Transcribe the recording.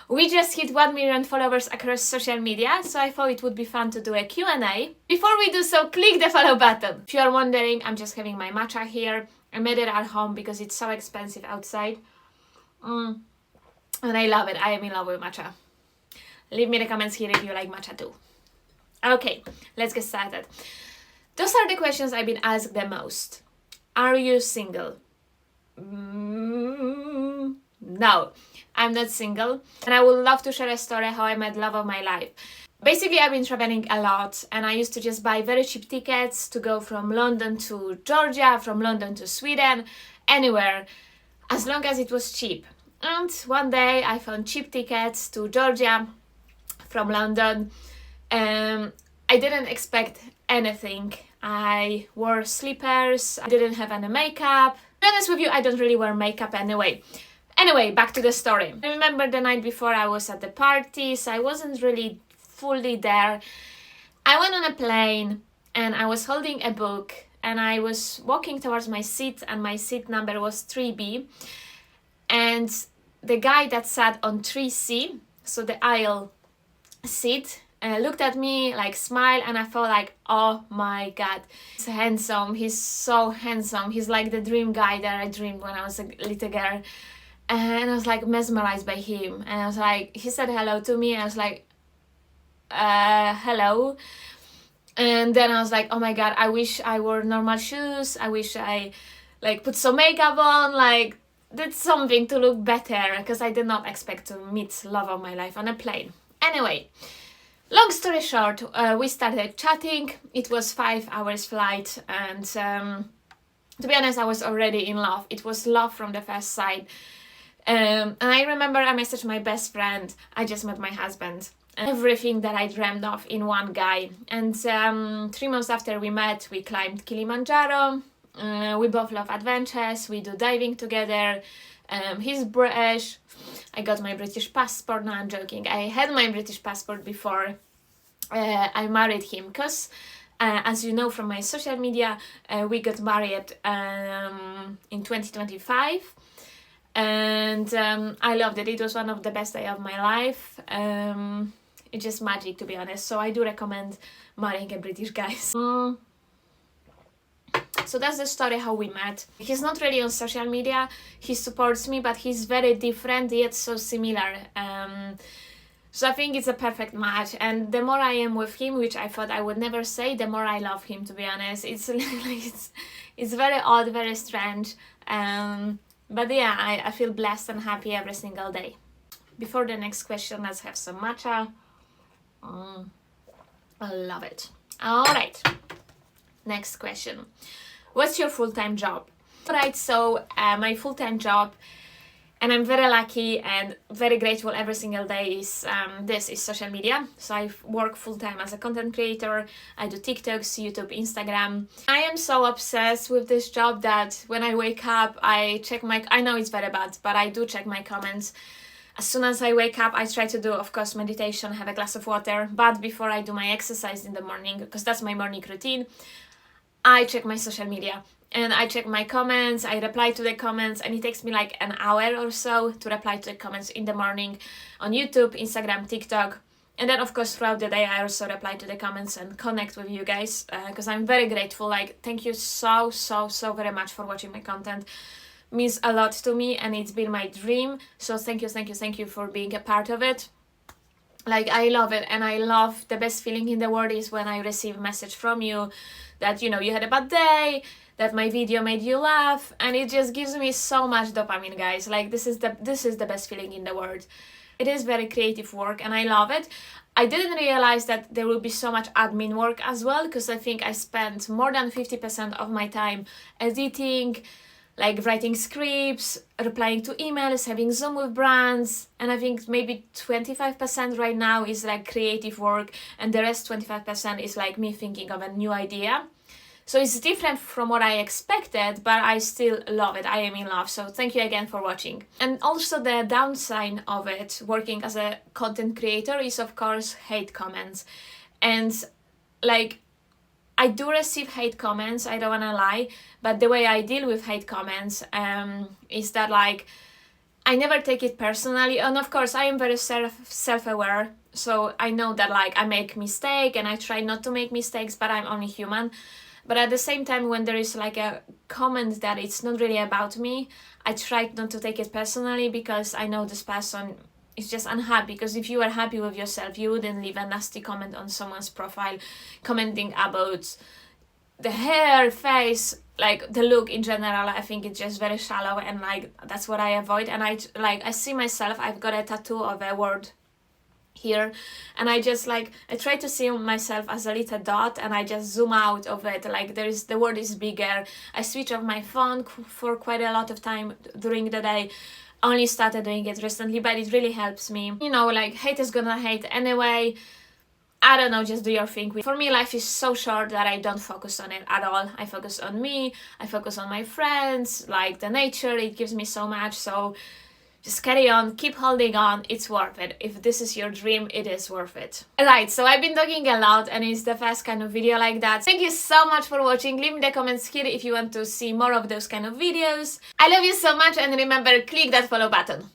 We just hit 1 million followers across social media, so I thought it would be fun to do a Q&A. Before we do so, click the follow button. If you are wondering, I'm just having my matcha here. I made it at home because it's so expensive outside. And I love it. I am in love with matcha. Leave me in the comments here if you like matcha too. Okay, let's get started. Those are the questions I've been asked the most. Are you single? No, I'm not single, and I would love to share a story how I met love of my life. Basically, I've been traveling a lot, and I used to just buy very cheap tickets to go from London to Georgia, from London to Sweden, anywhere, as long as it was cheap. And one day I found cheap tickets to Georgia from London. I didn't expect anything. I wore slippers, I didn't have any makeup. To be honest with you, I don't really wear makeup anyway. Anyway, back to the story. I remember the night before I was at the party, so I wasn't really fully there. I went on a plane and I was holding a book and I was walking towards my seat, and my seat number was 3B. And the guy that sat on 3C, so the aisle seat, looked at me, like smiled, and I felt like, oh my god, he's handsome, he's so handsome, he's like the dream guy that I dreamed when I was a little girl. And I was like mesmerized by him, and I was like, he said hello to me, and I was like, hello. And then I was like, oh my god, I wish I wore normal shoes, I wish I like put some makeup on, like did something to look better, because I did not expect to meet love of my life on a plane. Anyway, long story short, we started chatting. It was 5 hours flight, and to be honest, I was already in love. It was love from the first sight. And I remember I messaged my best friend, I just met my husband. Everything that I dreamed of in one guy. And 3 months after we met, we climbed Kilimanjaro. We both love adventures, we do diving together. He's British. I got my British passport. No, I'm joking. I had my British passport before I married him, because as you know from my social media, we got married in 2025. And I loved it. It was one of the best days of my life. It's just magic, to be honest. So I do recommend marrying a British guy. So that's the story how we met. He's not really on social media. He supports me, but he's very different yet so similar. So I think it's a perfect match. And the more I am with him, which I thought I would never say, the more I love him, to be honest. It's very odd, very strange. But yeah, I feel blessed and happy every single day. Before the next question, let's have some matcha. I love it. Alright, next question. What's your full-time job? Alright, so my full-time job, and I'm very lucky and very grateful every single day, is this is social media. So I work full-time as a content creator. I do TikToks, YouTube, Instagram. I am so obsessed with this job that when I wake up, I know it's very bad, but I do check my comments. As soon as I wake up, I try to do, of course, meditation, have a glass of water, but before I do my exercise in the morning, because that's my morning routine, I check my social media. And I check my comments, I reply to the comments, and it takes me like an hour or so to reply to the comments in the morning on YouTube, Instagram, TikTok. And then, of course, throughout the day, I also reply to the comments and connect with you guys, because I'm very grateful. Like, thank you so very much for watching my content. Means a lot to me, and it's been my dream. So thank you for being a part of it. Like, I love it, and I love, the best feeling in the world is when I receive a message from you that, you know, you had a bad day, that my video made you laugh, and it just gives me so much dopamine, guys. Like, this is the best feeling in the world. It is very creative work, and I love it. I didn't realize that there will be so much admin work as well, because I think I spent more than 50% of my time editing, like writing scripts, replying to emails, having Zoom with brands, and I think maybe 25% right now is like creative work, and the rest 25% is like me thinking of a new idea. So it's different from what I expected, but I still love it. I am in love. So thank you again for watching. And also the downside of it, working as a content creator, is of course hate comments. And like, I do receive hate comments, I don't wanna lie, but the way I deal with hate comments is that, like, I never take it personally, and of course I am very self-aware, so I know that like I make mistake and I try not to make mistakes, but I'm only human. But at the same time, when there is like a comment that it's not really about me, I try not to take it personally, because I know this person is just unhappy. Because if you are happy with yourself, you wouldn't leave a nasty comment on someone's profile commenting about the hair, face, like the look in general. I think it's just very shallow, and like that's what I avoid. And I see myself, I've got a tattoo of a word here, and I just like, I try to see myself as a little dot, and I just zoom out of it, like the word is bigger. I switch off my phone for quite a lot of time during the day. Only started doing it recently, but it really helps me. You know, like, hate is gonna hate anyway. I don't know, just do your thing. For me, life is so short that I don't focus on it at all. I focus on me, I focus on my friends, like the nature, it gives me so much. So just carry on, keep holding on, it's worth it. If this is your dream, it is worth it. Right, so I've been talking a lot, and it's the first kind of video like that. Thank you so much for watching. Leave me the comments here if you want to see more of those kind of videos. I love you so much, and remember, click that follow button.